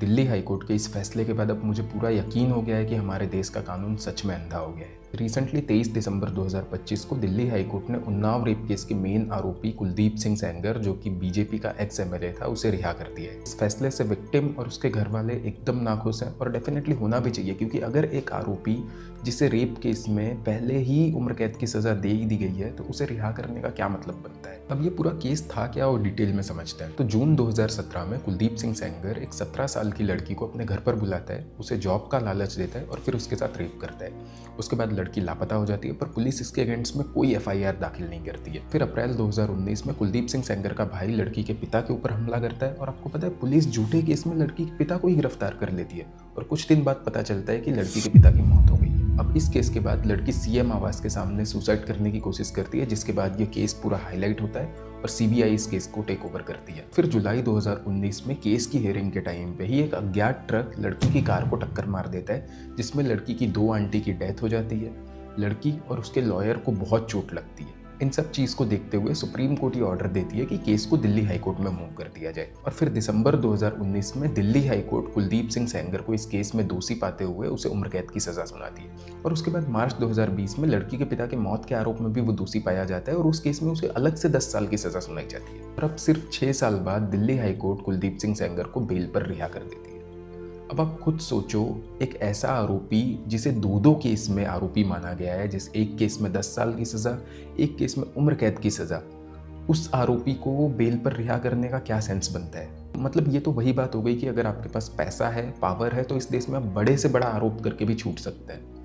Delhi high court के इस फैसले के बाद अब मुझे पूरा यकीन हो गया है कि हमारे देश का कानून सच में अंधा हो गया है। रिसेंटली 23 दिसंबर 2025 को दिल्ली हाईकोर्ट ने उन्नाव रेप केस के मेन आरोपी कुलदीप सिंह सेंगर, जो कि बीजेपी का एक्स एमएलए था, उसे रिहा कर दिया है। इस फैसले से विक्टिम और उसके घर वाले एकदम नाखुश हैं और डेफिनेटली होना भी चाहिए, क्योंकि अगर एक आरोपी जिसे रेप केस में पहले ही उम्र कैद की सजा दे दी गई है तो उसे रिहा करने का क्या मतलब बनता है। अब ये पूरा केस था क्या और डिटेल में समझते हैं। तो जून 2017 में कुलदीप सिंह सेंगर एक 17 साल की लड़की को अपने घर पर बुलाता है, उसे जॉब का लालच देता है और फिर उसके साथ रेप करता है। उसके बाद लड़की लापता हो जाती है, पर पुलिस इसके अगेंस्ट में कोई एफआईआर दाखिल नहीं करती है। फिर अप्रैल 2019 में कुलदीप सिंह सेंगर का भाई लड़की के पिता के ऊपर हमला करता है और आपको पता है पुलिस झूठे केस में लड़की के पिता को ही गिरफ्तार कर लेती है और कुछ दिन बाद पता चलता है कि लड़की के पिता की मौत हो गई है। अब इस केस के बाद लड़की सीएम आवास के सामने सुसाइड करने की कोशिश करती है, जिसके बाद ये केस पूरा हाईलाइट होता है और सीबीआई इस केस को टेक ओवर करती है। फिर जुलाई 2019 में केस की हियरिंग के टाइम पे ही एक अज्ञात ट्रक लड़की की कार को टक्कर मार देता है, जिसमें लड़की की 2 आंटी की डेथ हो जाती है। लड़की और उसके लॉयर को बहुत चोट लगती है। इन सब चीज़ को देखते हुए सुप्रीम कोर्ट ये ऑर्डर देती है कि केस को दिल्ली हाईकोर्ट में मूव कर दिया जाए। और फिर दिसंबर 2019 में दिल्ली हाईकोर्ट कुलदीप सिंह सेंगर को इस केस में दोषी पाते हुए उसे उम्र कैद की सजा सुनाती है। और उसके बाद मार्च 2020 में लड़की के पिता के मौत के आरोप में भी वो दोषी पाया जाता है और उस केस में उसे अलग से 10 साल की सजा सुनाई जाती है। और अब सिर्फ 6 साल बाद दिल्ली हाईकोर्ट कुलदीप सिंह सेंगर को बेल पर रिहा कर देती है। अब आप खुद सोचो, एक ऐसा आरोपी जिसे दो केस में आरोपी माना गया है, जिस एक केस में 10 साल की सज़ा, एक केस में उम्र कैद की सज़ा, उस आरोपी को बेल पर रिहा करने का क्या सेंस बनता है। मतलब ये तो वही बात हो गई कि अगर आपके पास पैसा है, पावर है, तो इस देश में आप बड़े से बड़ा आरोप करके भी छूट सकते हैं।